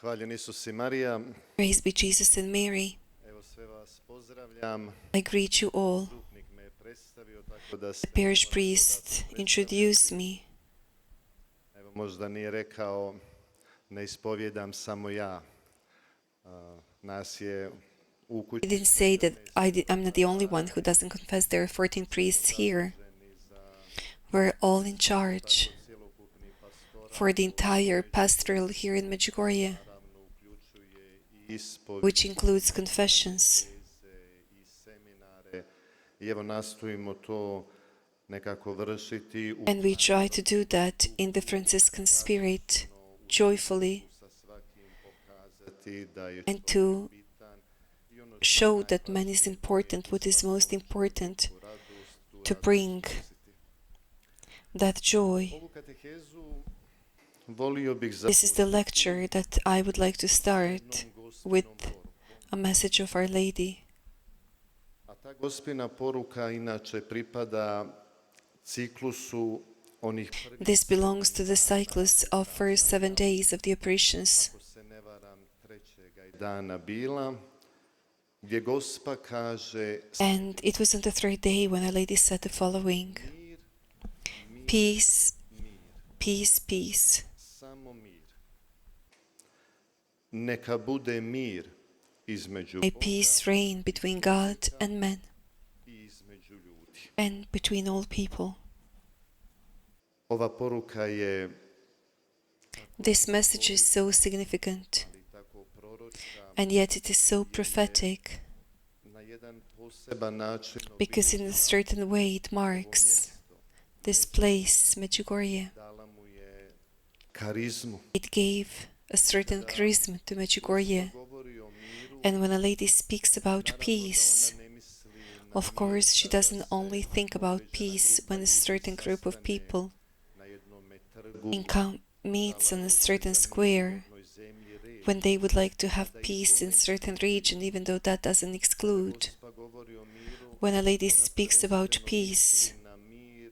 Hvaljen Isus I Marija. Praise be Jesus and Mary. Evo sve vas pozdravljam. I greet you all. Župnik me je predstavio tako da The parish priest introduced me. Evo možda nije rekao ne ispovjedam samo ja. Nas je u kući. He didn't say that I'm not the only one who doesn't confess. There are 14 priests here. We're all in charge for the entire pastoral here in Medjugorje, which includes confessions. And we try to do that in the Franciscan spirit, joyfully, and to show that man is important, what is most important, to bring that joy. This is the lecture that I would like to start with a message of Our Lady. Ta gospina poruka inače pripada ciklusu onih. This belongs to the cyclus of first 7 days of the apparitions. Ako se ne varam, trećega dana bila, gdje Gospa kaže. And it was on the third day when Our Lady said the following: Peace, peace, peace. Samo mir. Neka bude mir između May peace reign between God and men, I između ljudi. and between all people. Ova poruka je This message is so significant, tako proročka and yet it is so prophetic, na jedan poseban način. because in a certain way it marks this place, Medjugorje. Dala mu je karizmu. It gave a certain charisma to Medjugorje. Govori o miru. And when a lady speaks about peace, Ne misli of course she doesn't only think about peace when a certain group of people na jednom trgu meets on a certain square, na zemlji red. when they would like to have peace in certain region, even though that doesn't exclude. Pa govori o miru. When a lady speaks about peace, Na mir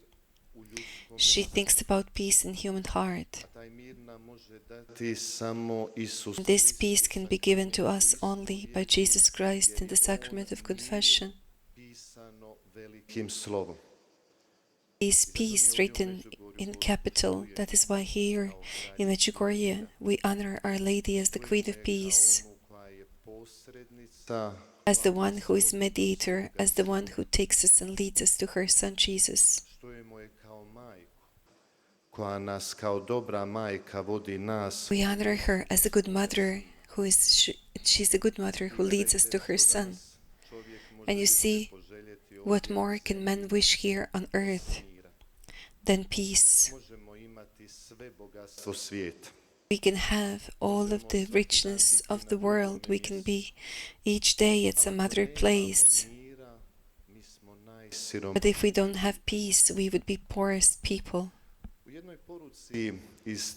u ljudskom. she thinks about peace in human heart. Taj mir nam može dati samo Isus. And this peace can be given to us only by Jesus Christ in the sacrament of confession. Pisano velikim slovom. Is peace written in capital. That is why here in Medjugorje we honor Our Lady as the Queen of Peace, Onu koja je posrednica. as the one who is mediator, as the one who takes us and leads us to her Son Jesus. Štujemo je kao majku koja nas kao dobra majka vodi nas. We honor her as a good mother she's a good mother who leads us to her Son. Čovjek može And you see, poželjeti what more can men wish here on earth mira. than peace? Možemo imati sve bogatstvo svijeta. We can have all of the richness of the world. We can be each day at some other place. Mira, mi smo najsiromašniji. But if we don't have peace, we would be poorest people. U jednoj poruci iz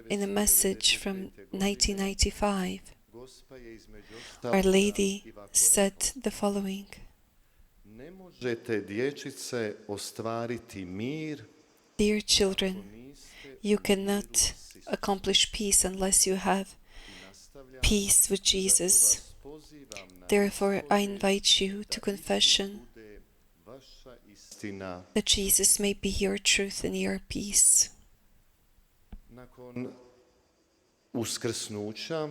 In a message from 1995, Gospa je između Our Lady said the following: ne možete dječice ostvariti mir Dear children, you cannot accomplish peace unless you have peace with Jesus. Therefore, I invite you to confession, bude vaša istina. that Jesus may be your truth and your peace. Nakon uskrsnuća,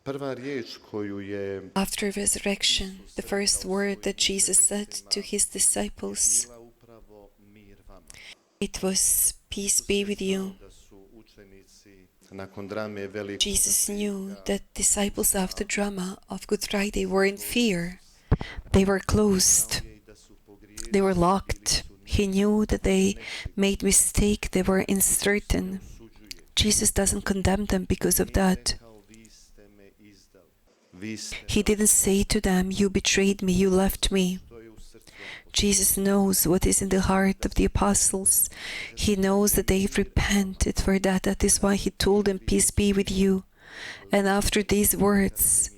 prva riječ koju je After resurrection, the first word that Jesus said to his disciples, bila upravo mir vama. it was, peace be with you. Da su učenici nakon drame velike Jesus knew that disciples after drama of Good Friday were in fear. They were closed. da su pogriješili. They were locked. He knew that they made mistake. They were uncertain. Jesus doesn't condemn them because of that. Kao vi ste me izdali. Vi ste He didn't say to them, you betrayed me, you left me. to je u srcu. Jesus knows what is in the heart of the apostles. He knows that they repented for that. That is why he told them, peace be with you. And after these words,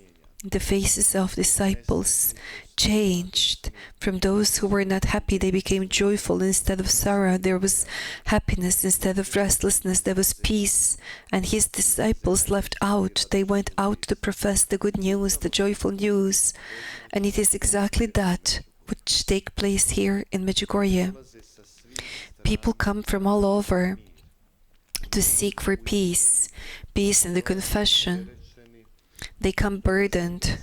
the faces of disciples changed. From those who were not happy, they became joyful. Instead of sorrow, there was happiness. Instead of restlessness, there was peace. And his disciples left out. They went out to profess the good news, the joyful news. And it is exactly that which takes place here in Medjugorje. People come from all over to seek for peace, peace in the confession. They come burdened.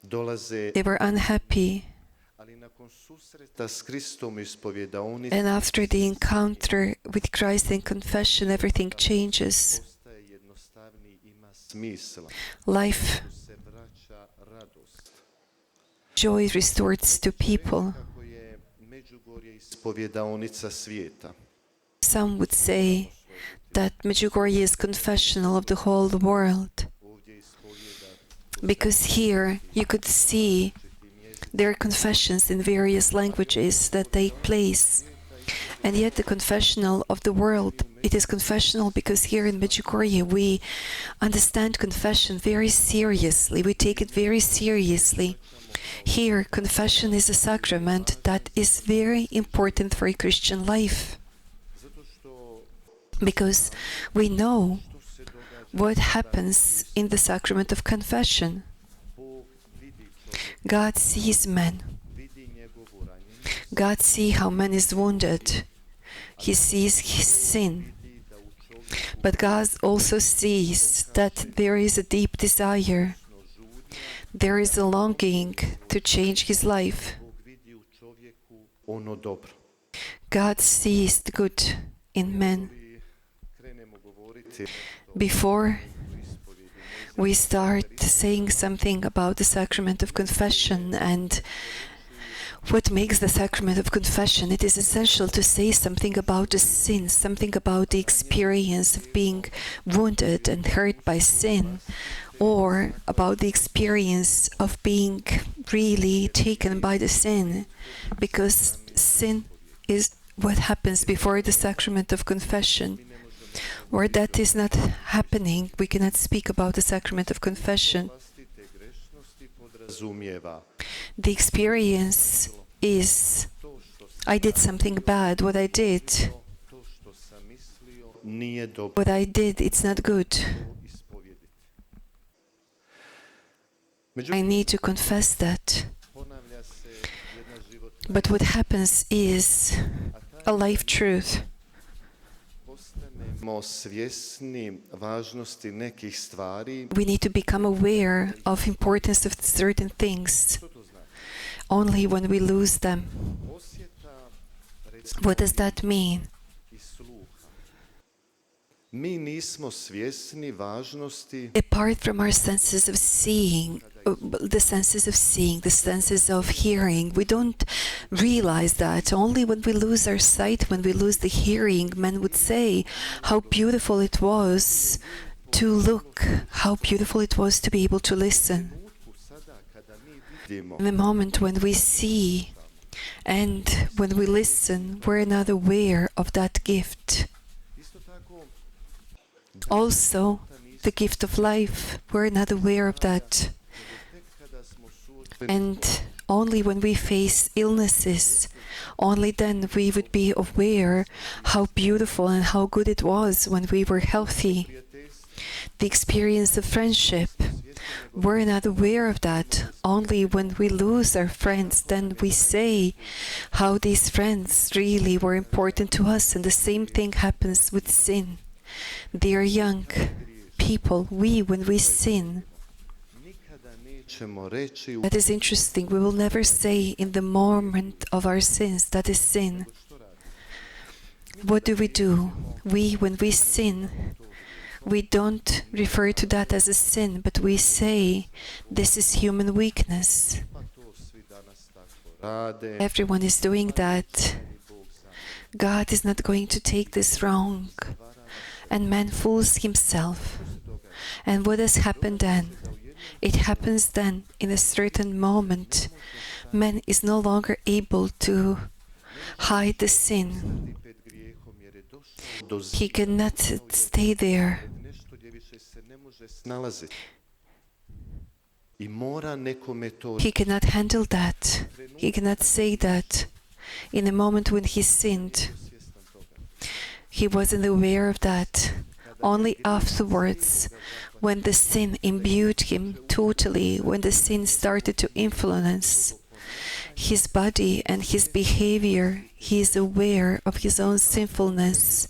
They were unhappy. And after the encounter with Christ in confession, everything changes. Life, joy restores to people. Some would say that Medjugorje is confessional of the whole world, because here you could see there are confessions in various languages that take place. And yet the confessional of the world, it is confessional because here in Medjugorje we understand confession very seriously. We take it very seriously. Here, confession is a sacrament that is very important for a Christian life. Because we know what happens in the sacrament of confession. God sees man. God sees how man is wounded. He sees his sin. But God also sees that there is a deep desire. There is a longing to change his life. God sees the good in man. Before we start saying something about the sacrament of confession and what makes the sacrament of confession, it is essential to say something about the sin, something about the experience of being wounded and hurt by sin, or about the experience of being really taken by the sin, because sin is what happens before the sacrament of confession. Where that is not happening, we cannot speak about the sacrament of confession. The experience is, I did something bad. What I did, it's not good. I need to confess that. But what happens is a life truth. We need to become aware of importance of certain things only when we lose them. What does that mean? Apart from our senses of seeing, the senses of hearing, we don't realize that. Only when we lose our sight, when we lose the hearing, men would say how beautiful it was to look, how beautiful it was to be able to listen. In the moment when we see and when we listen, we're not aware of that gift. Also, the gift of life, we're not aware of that. And only when we face illnesses, only then we would be aware how beautiful and how good it was when we were healthy. The experience of friendship, we're not aware of that. Only when we lose our friends, then we say how these friends really were important to us. And the same thing happens with sin. Dear young people, when we sin, that is interesting. We will never say in the moment of our sins, that is sin. What do? When we sin, we don't refer to that as a sin, but we say, this is human weakness. Everyone is doing that. God is not going to take this wrong. And man fools himself. And what has happened then? It happens then in a certain moment. Man is no longer able to hide the sin. He cannot stay there. snalaziti. I mora nekome to He cannot handle that. He cannot say that. In a moment when he sinned, he wasn't aware of that. Only afterwards, when the sin imbued him totally, when the sin started to influence his body and his behavior, he is aware of his own sinfulness,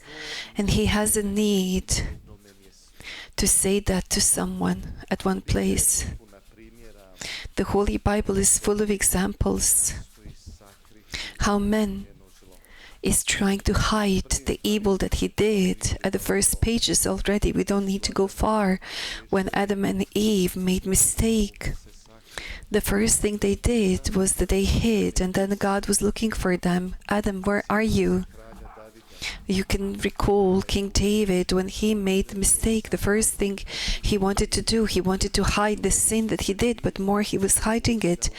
and he has a need to say that to someone at one place. The Holy Bible is full of examples how man is trying to hide the evil that he did. At the first pages already, we don't need to go far. When Adam and Eve made mistake, the first thing they did was that they hid, and then God was looking for them. Adam, where are you? You can recall King David when he made the mistake. The first thing he wanted to do, he wanted to hide the sin that he did, but more he was hiding it,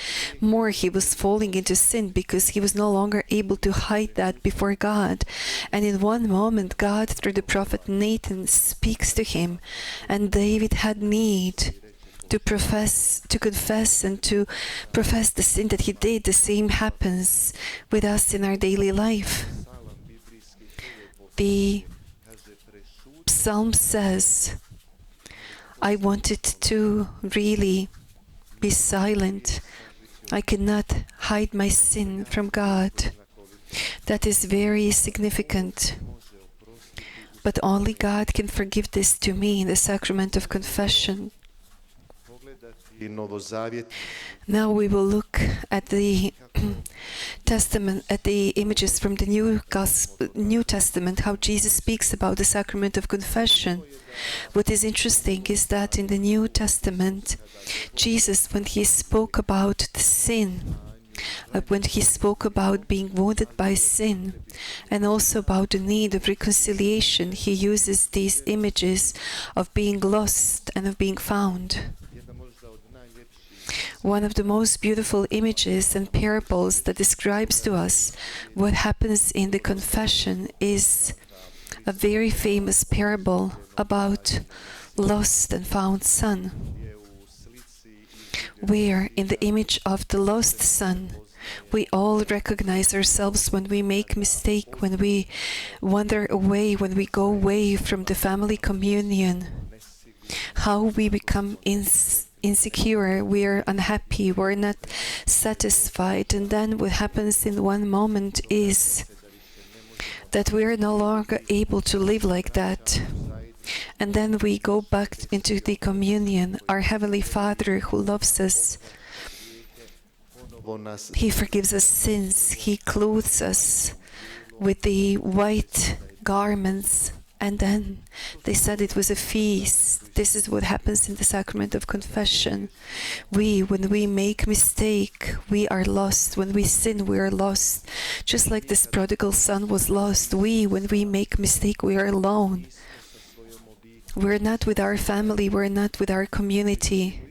more he was falling into sin because he was no longer able to hide that before God. And in one moment, God, through the prophet Nathan, speaks to him, and David had need to confess and to profess the sin that he did. The same happens with us in our daily life. The Psalm says, I wanted to really be silent. I cannot hide my sin from God. That is very significant. But only God can forgive this to me in the sacrament of confession. Now we will look at the Testament, at the images from the New Testament, how Jesus speaks about the sacrament of confession. What is interesting is that in the New Testament, Jesus, when he spoke about the sin, when he spoke about being wounded by sin, and also about the need of reconciliation, he uses these images of being lost and of being found. One of the most beautiful images and parables that describes to us what happens in the confession is a very famous parable about lost and found son, where in the image of the lost son, we all recognize ourselves when we make mistake, when we wander away, when we go away from the family communion, how we become insecure, we're unhappy, we're not satisfied, and then what happens in one moment is that we're no longer able to live like that. And then we go back into the communion. Our Heavenly Father who loves us, He forgives us sins, He clothes us with the white garments, and then they said it was a feast. This is what happens in the sacrament of confession. When we make mistake, we are lost. When we sin, we are lost. Just like this prodigal son was lost, when we make mistake, we are alone. We're not with our family, we're not with our community.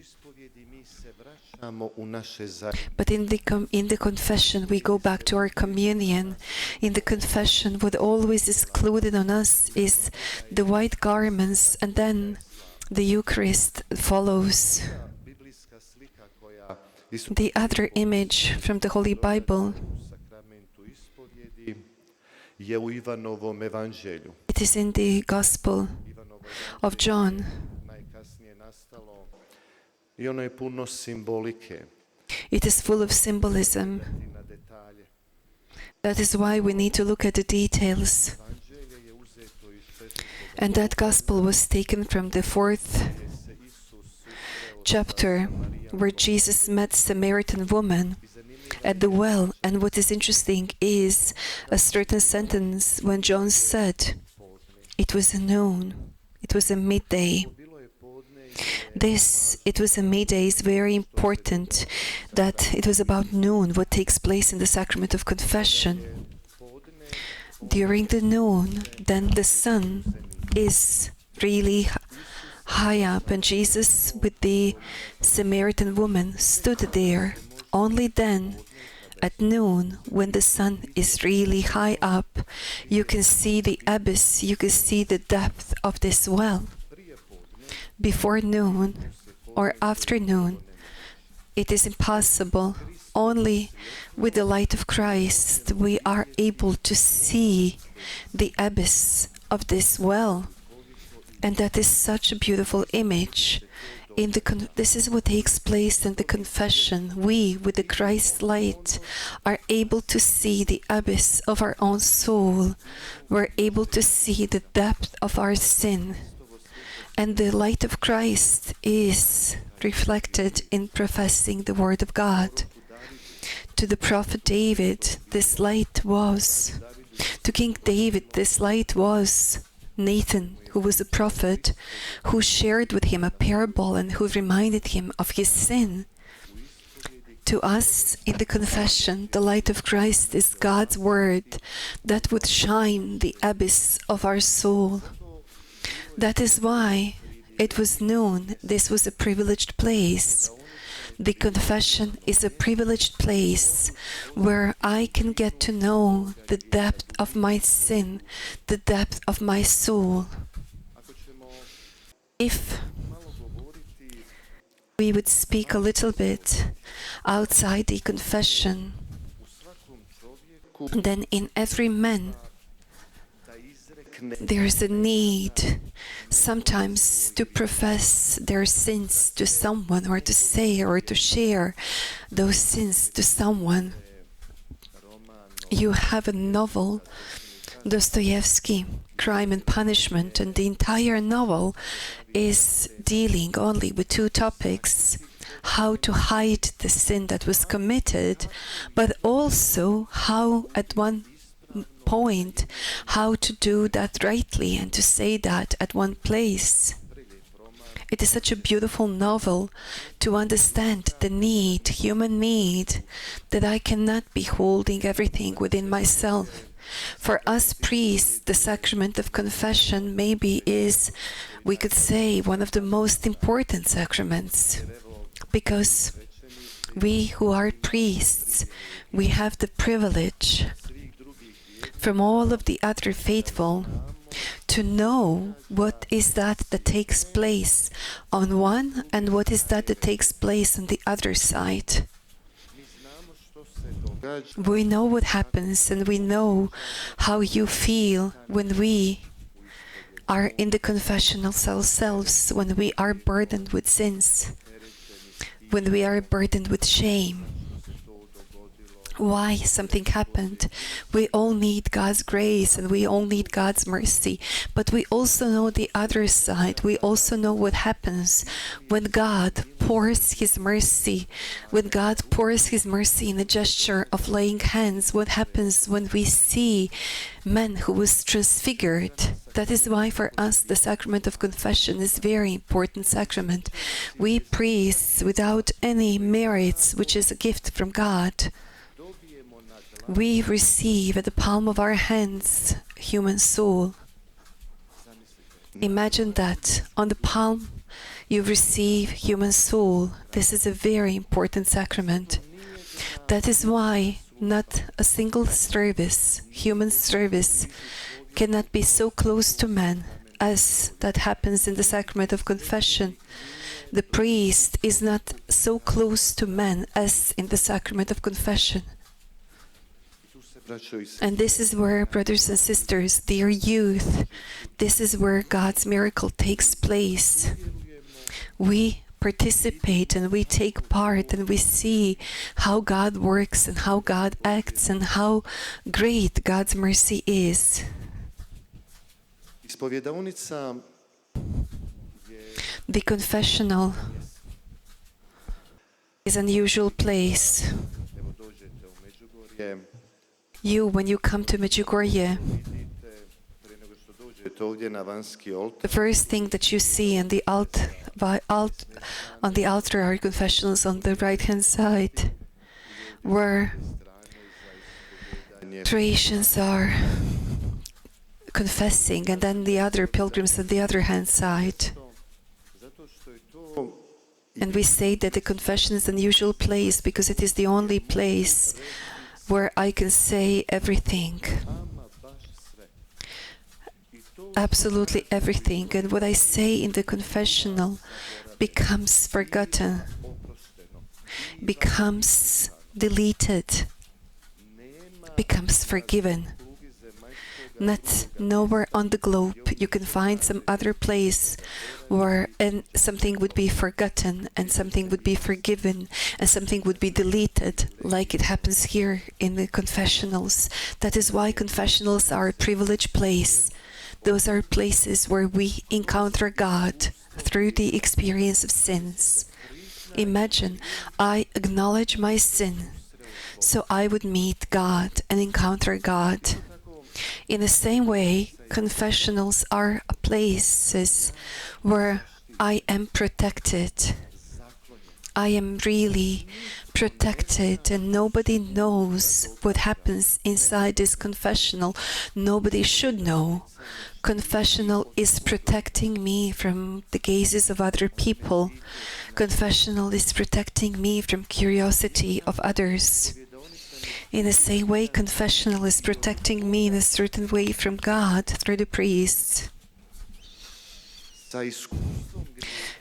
But in the confession, we go back to our communion. In the confession, what always is included on us is the white garments, and then the Eucharist follows. The other image from the Holy Bible, it is in the Gospel of John. It is full of symbolism. That is why we need to look at the details. And that Gospel was taken from the 4th chapter, where Jesus met Samaritan woman at the well. And what is interesting is a certain sentence when John said, it was a noon, it was a midday. It was a midday, is very important, that it was about noon, what takes place in the sacrament of confession. During the noon, then the sun is really high up, and Jesus with the Samaritan woman stood there. Only then, at noon, when the sun is really high up, you can see the abyss, you can see the depth of this well. before noon or afternoon. It is impossible. Only with the light of Christ we are able to see the abyss of this well. And that is such a beautiful image. This is what takes place in the confession. We, with the Christ light, are able to see the abyss of our own soul. We're able to see the depth of our sin. And the light of Christ is reflected in professing the Word of God. To the prophet David, this light was. To King David, this light was Nathan, who was a prophet, who shared with him a parable and who reminded him of his sin. To us, in the confession, the light of Christ is God's word that would shine the abyss of our soul. That is why it was known this was a privileged place. The confession is a privileged place where I can get to know the depth of my sin, the depth of my soul. If we would speak a little bit outside the confession, then in every man there is a need sometimes to profess their sins to someone, or to say or to share those sins to someone. You have a novel, Dostoevsky, Crime and Punishment, and the entire novel is dealing only with two topics: how to hide the sin that was committed, but also how at one point how to do that rightly and to say that at one place. It is such a beautiful novel to understand the need, human need, that I cannot be holding everything within myself. For us priests, the sacrament of confession maybe is, we could say, one of the most important sacraments, because we who are priests, we have the privilege from all of the other faithful to know what is that takes place on one and what is that takes place on the other side. We know what happens, and we know how you feel when we are in the confessional ourselves, when we are burdened with sins, when we are burdened with shame. Why something happened. We all need God's grace and we all need God's mercy, but we also know the other side. We also know what happens when God pours His mercy. When God pours His mercy in a gesture of laying hands, what happens when we see man who was transfigured. That is why for us the sacrament of confession is a very important sacrament. We priests, without any merits, which is a gift from God, we receive at the palm of our hands human soul. Imagine that on the palm you receive human soul. This is a very important sacrament. That is why not a single service, human service, cannot be so close to man as that happens in the sacrament of confession. The priest is not so close to man as in the sacrament of confession. And this is where, brothers and sisters, dear youth, this is where God's miracle takes place. We participate and we take part and we see how God works and how God acts and how great God's mercy is. The confessional is an unusual place. You, when you come to Medjugorje, the first thing that you see on the altar are confessionals on the right-hand side, where Croatians are confessing, and then the other pilgrims on the other hand side. And we say that the confession is an unusual place because it is the only place where I can say everything. absolutely everything, and what I say in the confessional becomes forgotten, becomes deleted, becomes forgiven. Not nowhere on the globe you can find some other place where something would be forgotten and something would be forgiven and something would be deleted like it happens here in the confessionals. That is why confessionals are a privileged place. Those are places where we encounter God through the experience of sins. Imagine, I acknowledge my sin so I would meet God and encounter God. In the same way, confessionals are places where I am protected. I am really protected, and nobody knows what happens inside this confessional. Nobody should know. Confessional is protecting me from the gazes of other people. Confessional is protecting me from curiosity of others. In the same way, confessional is protecting me in a certain way from God through the priests.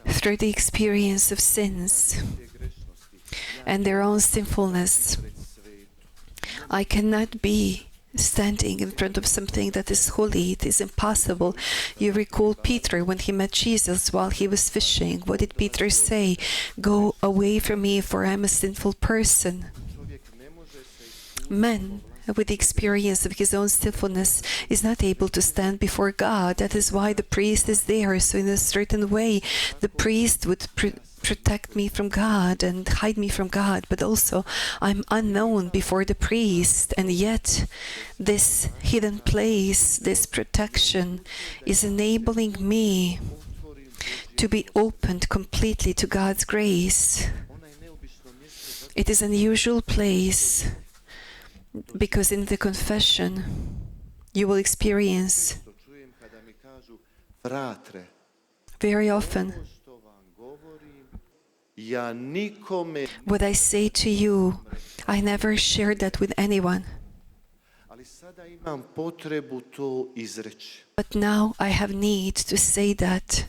Through the experience of sins and their own sinfulness. I cannot be standing in front of something that is holy. It is impossible. You recall Peter when he met Jesus while he was fishing. What did Peter say? Go away from me, for I am a sinful person. Man, with the experience of his own sinfulness, is not able to stand before God. That is why the priest is there. So in a certain way, the priest would protect me from God and hide me from God. But also, I'm unknown before the priest. And yet, this hidden place, this protection, is enabling me to be opened completely to God's grace. It is an unusual place, because in the confession, you will experience very often what I say to you, I never shared that with anyone. But now I have need to say that.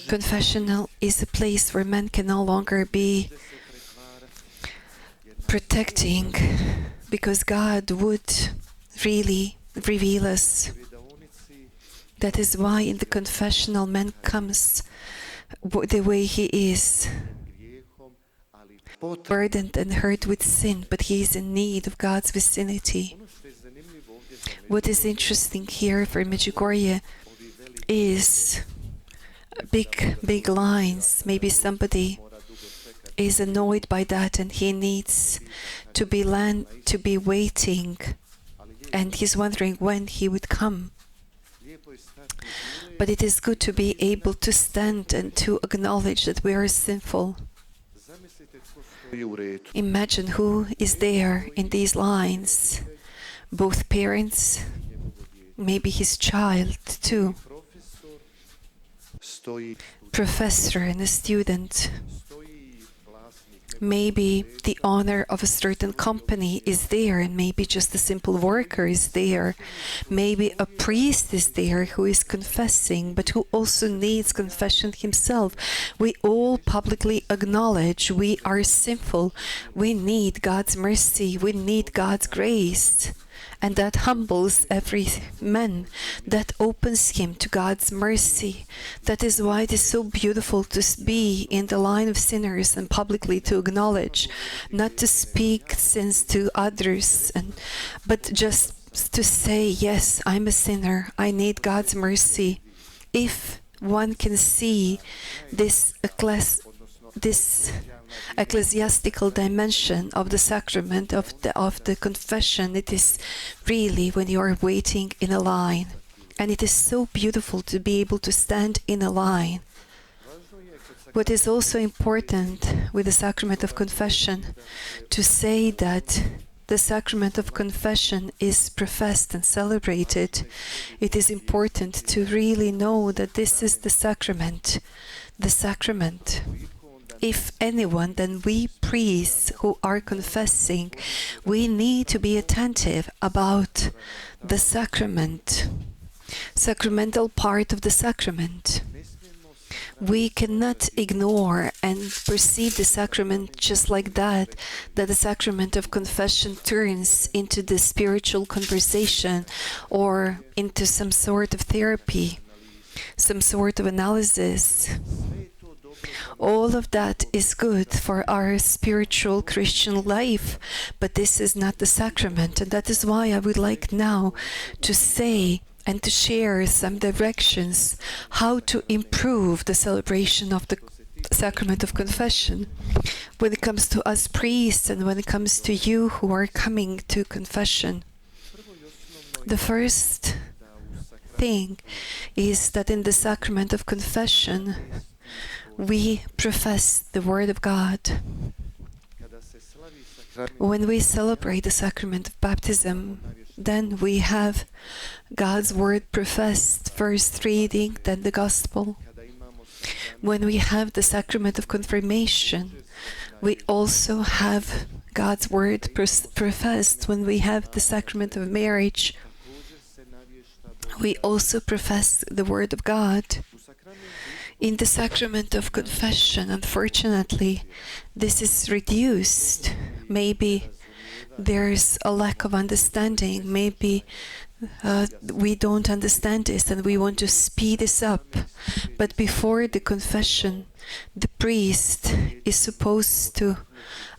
Confessional is a place where man can no longer be protecting, because God would really reveal us. That is why in the confessional man comes the way he is, burdened and hurt with sin, but he is in need of God's vicinity. What is interesting here for Medjugorje is big lines. Maybe somebody is annoyed by that and he needs to be waiting, and he's wondering when he would come. But it is good to be able to stand and to acknowledge that we are sinful. Imagine who is there in these lines. Both parents, maybe his child too. Professor and a student. Maybe the owner of a certain company is there, and maybe just a simple worker is there. Maybe a priest is there who is confessing, but who also needs confession himself. We all publicly acknowledge we are sinful. We need God's mercy. We need God's grace. And that humbles every man, that opens him to God's mercy. That is why it is so beautiful to be in the line of sinners and publicly to acknowledge, not to speak sins to others, but just to say, yes, I'm a sinner, I need God's mercy. If one can see this ecclesiastical dimension of the sacrament of the confession, it is really when you are waiting in a line, and it is so beautiful to be able to stand in a line. What is also important with the sacrament of confession, to say that the sacrament of confession is professed and celebrated. It is important to really know that this is the sacrament if anyone, then we priests who are confessing, we need to be attentive about the sacrament, sacramental part of the sacrament. We cannot ignore and perceive the sacrament just like that the sacrament of confession turns into the spiritual conversation or into some sort of therapy, some sort of analysis. All of that is good for our spiritual Christian life, but this is not the sacrament, and that is why I would like now to say and to share some directions how to improve the celebration of the sacrament of confession when it comes to us priests and when it comes to you who are coming to confession. The first thing is that in the sacrament of confession we profess the Word of God. When we celebrate the sacrament of baptism, then we have God's Word professed, first reading, then the Gospel. When we have the sacrament of confirmation, we also have God's Word professed. When we have the sacrament of marriage, we also profess the Word of God. In the sacrament of confession, unfortunately, this is reduced. Maybe there's a lack of understanding. Maybe we don't understand this and we want to speed this up. But before the confession, the priest is supposed to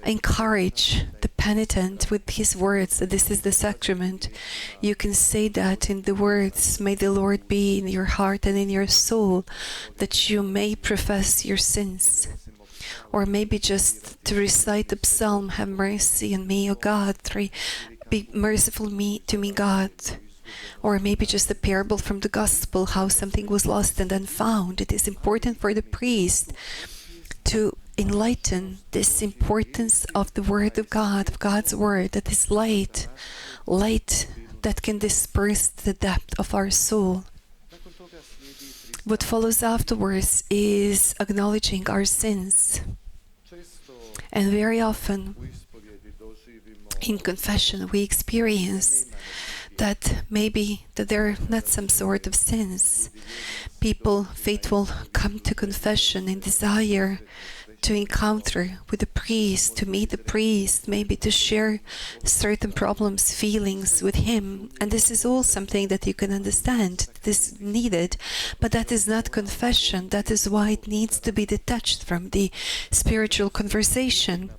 encourage the penitent with his words that this is the sacrament. You can say that in the words, "May the Lord be in your heart and in your soul, that you may profess your sins." Or maybe just to recite the psalm, "Have mercy on me, O God, be merciful to me, God." Or maybe just a parable from the Gospel, how something was lost and then found. It is important for the priest to enlighten this importance of the Word of God, of God's Word, that is light that can disperse the depth of our soul. What follows afterwards is acknowledging our sins. And very often in confession we experience that maybe that there are not some sort of sins. People, faithful, come to confession in desire to encounter with the priest, to meet the priest, maybe to share certain problems, feelings with him. And this is all something that you can understand, this is needed, but that is not confession. That is why it needs to be detached from the spiritual conversation.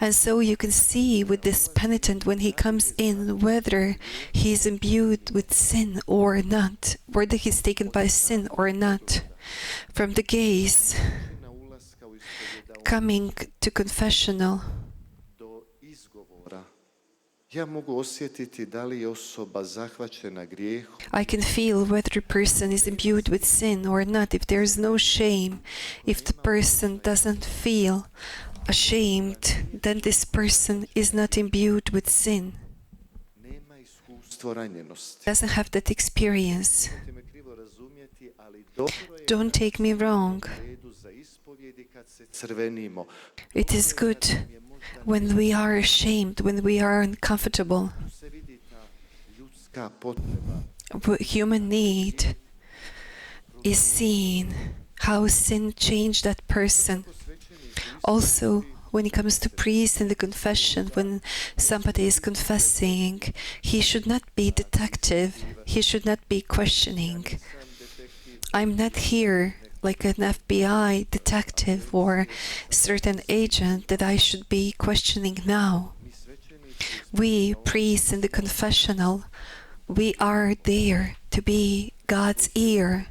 And so you can see with this penitent when he comes in whether he is imbued with sin or not, whether he's taken by sin or not. From the gaze coming to confessional, I can feel whether a person is imbued with sin or not. If there is no shame, if the person doesn't feel ashamed, then this person is not imbued with sin. Doesn't have that experience. Don't take me wrong. It is good when we are ashamed, when we are uncomfortable. Human need is seen, how sin changed that person. Also, when it comes to priest and the confession, when somebody is confessing, he should not be detective, he should not be questioning. I'm not here like an FBI detective or certain agent that I should be questioning now. We, priests in the confessional, we are there to be God's ear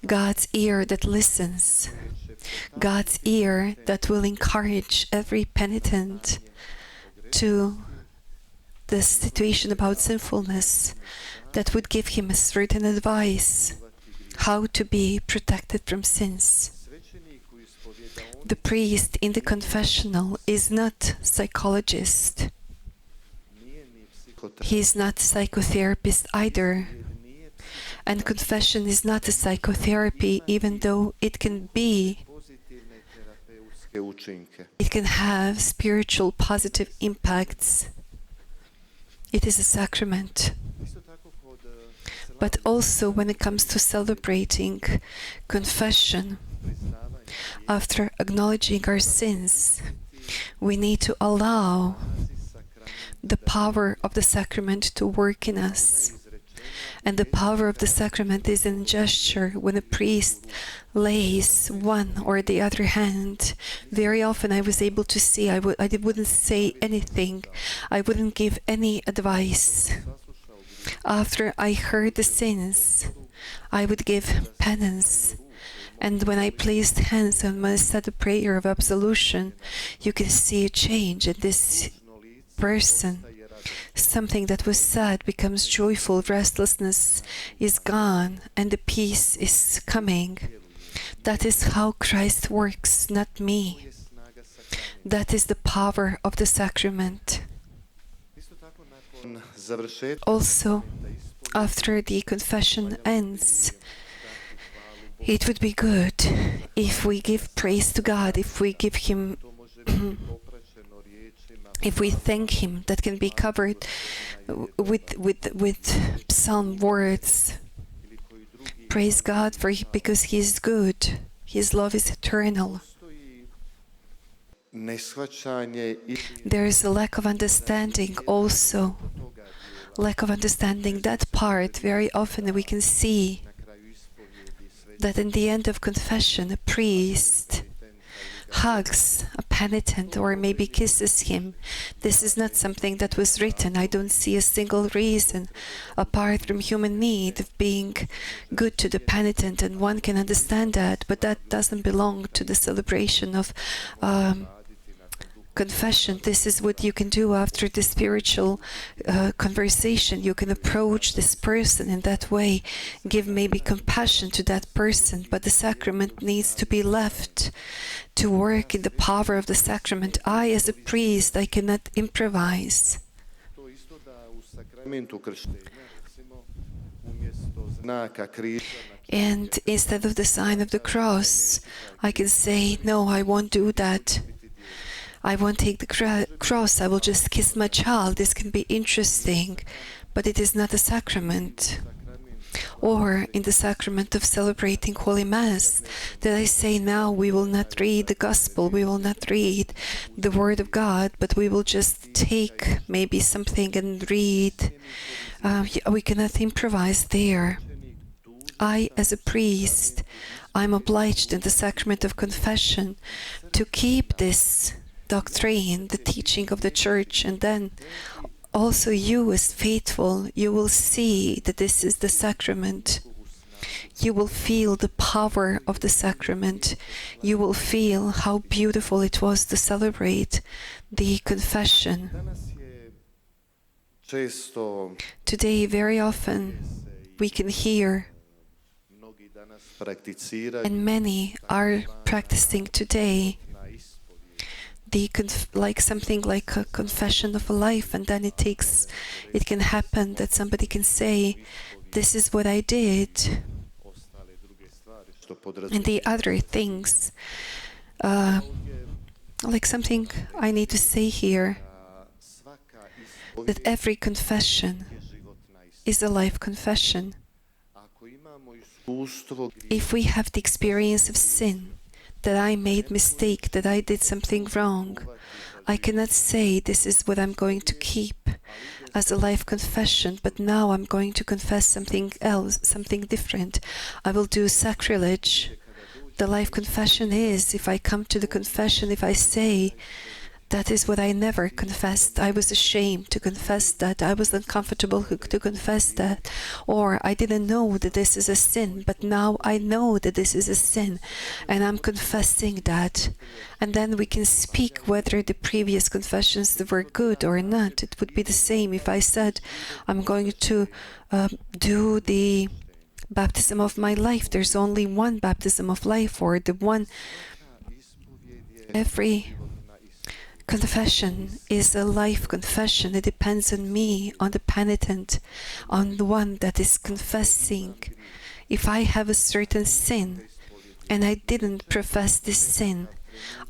that listens, God's ear that will encourage every penitent to the situation about sinfulness, that would give him a certain advice how to be protected from sins. The priest in the confessional is not psychologist. He is not psychotherapist either. And confession is not a psychotherapy, even though it can be It can have spiritual positive impacts. It is a sacrament. But also when it comes to celebrating confession, after acknowledging our sins, we need to allow the power of the sacrament to work in us. And the power of the sacrament is in gesture. When a priest lays one or the other hand, very often I was able to see, I wouldn't say anything, I wouldn't give any advice. After I heard the sins, I would give penance. And when I placed hands and when I said a prayer of absolution, you can see a change in this person. Something that was sad becomes joyful, restlessness is gone, and the peace is coming. That is how Christ works, not me. That is the power of the sacrament. Also, after the confession ends, it would be good if we give praise to God, if we give Him, if we thank Him. That can be covered with psalm words. Praise God because He is good. His love is eternal. There is a lack of understanding also. Lack of understanding that part. Very often we can see that in the end of confession, a priest hugs a penitent or maybe kisses him. This is not something that was written. I don't see a single reason apart from human need of being good to the penitent, and one can understand that, but that doesn't belong to the celebration of confession. This is what you can do after the spiritual conversation. You can approach this person in that way, give maybe compassion to that person, but the sacrament needs to be left to work in the power of the sacrament. I, as a priest, I cannot improvise. And instead of the sign of the cross, I can say, no, I won't do that. I won't take the cross, I will just kiss my child. This can be interesting, but it is not a sacrament. Or in the sacrament of celebrating Holy Mass, that I say now we will not read the Gospel, we will not read the Word of God, but we will just take maybe something and read. We cannot improvise there. I, as a priest, I'm obliged in the sacrament of confession to keep this doctrine, the teaching of the Church, and then also you as faithful, you will see that this is the sacrament. You will feel the power of the sacrament. You will feel how beautiful it was to celebrate the confession. Today, very often, we can hear, and many are practicing today, something like a confession of a life, and then it can happen that somebody can say, this is what I did, and the other things, like something I need to say here, that every confession is a life confession. If we have the experience of sin, that I made mistake, that I did something wrong, I cannot say this is what I'm going to keep as a life confession, but now I'm going to confess something else, something different. I will do sacrilege. The life confession is, if I come to the confession, if I say, that is what I never confessed. I was ashamed to confess that. I was uncomfortable to confess that. Or I didn't know that this is a sin, but now I know that this is a sin, and I'm confessing that. And then we can speak whether the previous confessions were good or not. It would be the same if I said, I'm going to do the baptism of my life. There's only one baptism of life, or the one. Every confession is a life confession. It depends on me, on the penitent, on the one that is confessing. If I have a certain sin and I didn't profess this sin,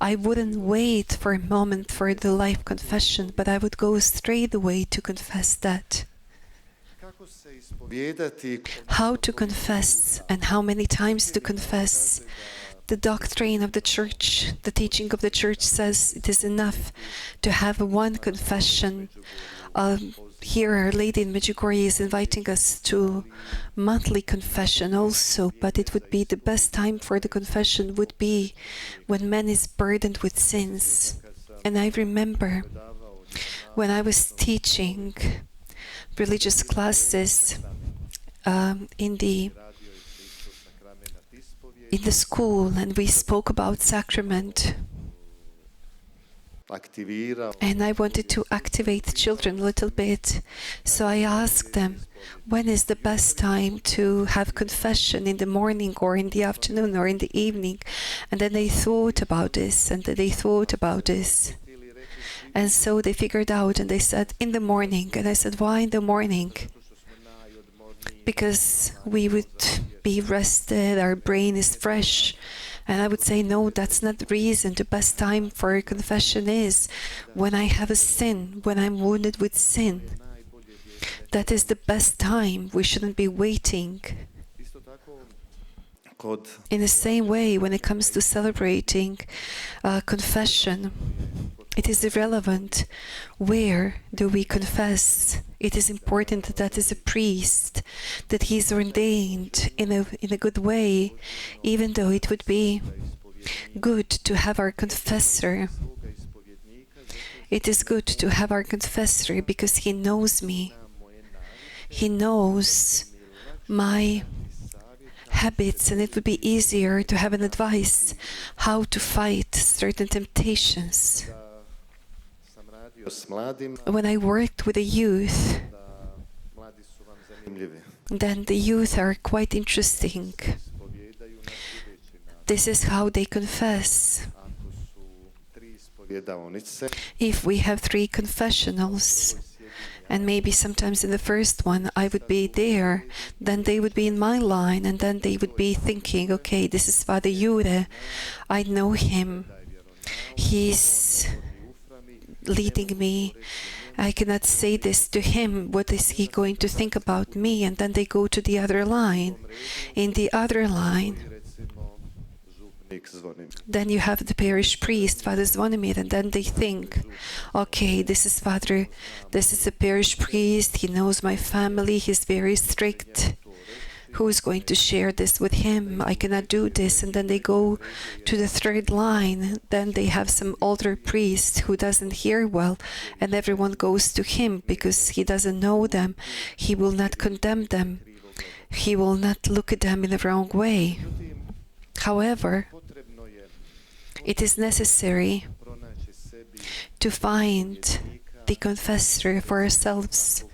I wouldn't wait for a moment for the life confession, but I would go straight away to confess that. How to confess and how many times to confess. The doctrine of the church, the teaching of the church says it is enough to have one confession. Here Our Lady in Medjugorje is inviting us to monthly confession also, but it would be the best time for the confession would be when man is burdened with sins. And I remember when I was teaching religious classes in the school, and we spoke about sacrament. And I wanted to activate children a little bit. So I asked them, when is the best time to have confession, in the morning or in the afternoon or in the evening? And then they thought about this, and they thought about this. And so they figured out, and they said, in the morning. And I said, why in the morning? Because we would be rested, our brain is fresh. And I would say, no, that's not the reason. The best time for confession is when I have a sin, when I'm wounded with sin. That is the best time. We shouldn't be waiting. In the same way, when it comes to celebrating confession, it is irrelevant where do we confess. It is important that is a priest, that he is ordained in a good way, even though it would be good to have our confessor. It is good to have our confessor because he knows me. He knows my habits, and it would be easier to have an advice how to fight certain temptations. When I worked with the youth, then the youth are quite interesting. This is how they confess. If we have 3 confessionals, and maybe sometimes in the first one I would be there, then they would be in my line, and then they would be thinking, okay, this is Father Jure, I know him, he's leading me, I cannot say this to him, what is he going to think about me? And then they go to the other line. In the other line, then you have the parish priest, Father Zvonimir, and then they think, okay, this is a parish priest, he knows my family, he's very strict. Who is going to share this with him? I cannot do this. And then they go to the 3rd line. Then they have some older priest who doesn't hear well, and everyone goes to him because he doesn't know them. He will not condemn them. He will not look at them in the wrong way. However, it is necessary to find the confessor for ourselves,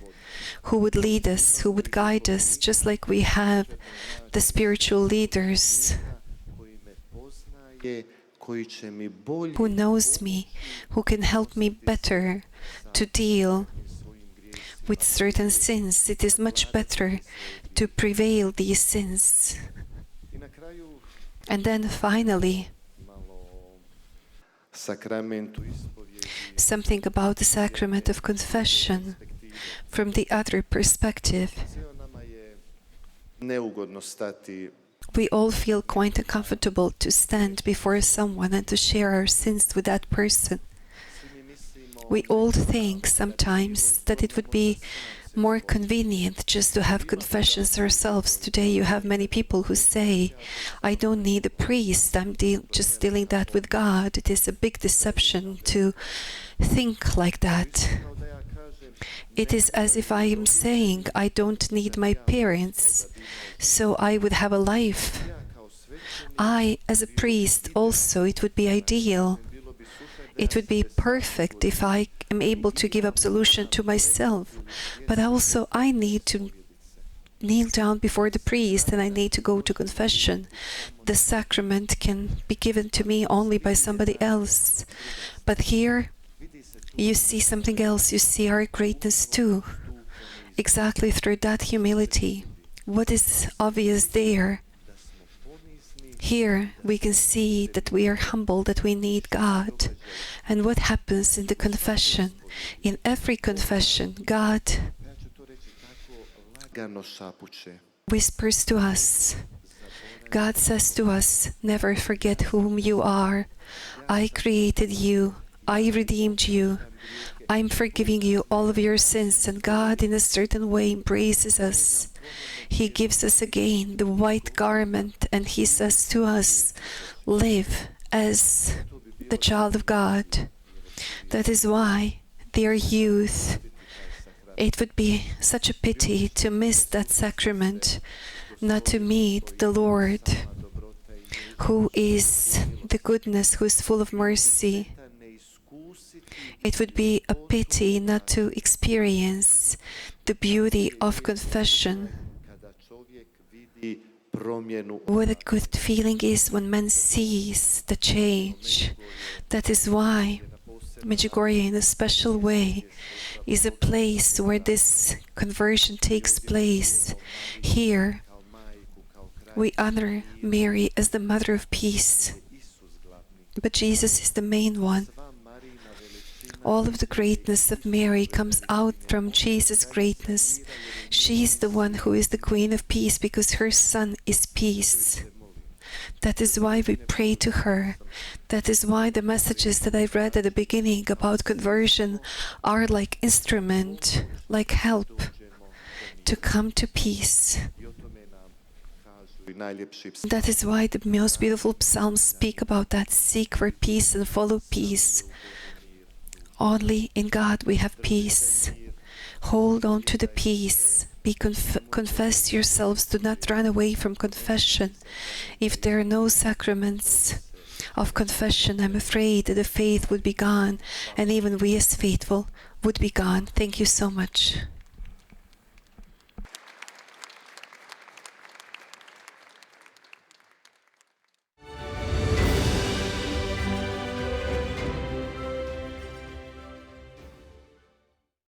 who would lead us, who would guide us, just like we have the spiritual leaders who knows me, who can help me better to deal with certain sins. It is much better to prevail these sins. And then finally, something about the sacrament of confession from the other perspective. We all feel quite uncomfortable to stand before someone and to share our sins with that person. We all think sometimes that it would be more convenient just to have confessions ourselves. Today you have many people who say, I don't need a priest, I'm just dealing that with God. It is a big deception to think like that. It is as if I am saying, I don't need my parents, so I would have a life. I, as a priest, also, it would be ideal. It would be perfect if I am able to give absolution to myself. But also, I need to kneel down before the priest, and I need to go to confession. The sacrament can be given to me only by somebody else. But here, you see something else, you see our greatness too. Exactly through that humility. What is obvious there? Here we can see that we are humble, that we need God. And what happens in the confession? In every confession, God whispers to us. God says to us, never forget whom you are. I created you. I redeemed you. I'm forgiving you all of your sins. And God, in a certain way, embraces us. He gives us again the white garment, and He says to us, live as the child of God. That is why, dear youth, it would be such a pity to miss that sacrament, not to meet the Lord, who is the goodness, who is full of mercy. It would be a pity not to experience the beauty of confession. What a good feeling is when man sees the change. That is why Medjugorje, in a special way, is a place where this conversion takes place. Here, we honor Mary as the Mother of Peace, but Jesus is the main one. All of the greatness of Mary comes out from Jesus' greatness. She is the one who is the Queen of Peace because her Son is peace. That is why we pray to her. That is why the messages that I read at the beginning about conversion are like instrument, like help to come to peace. That is why the most beautiful psalms speak about that. Seek for peace and follow peace. Only in God we have peace. Hold on to the peace. Confess yourselves. Do not run away from confession. If there are no sacraments of confession, I'm afraid that the faith would be gone, and even we as faithful would be gone. Thank you so much.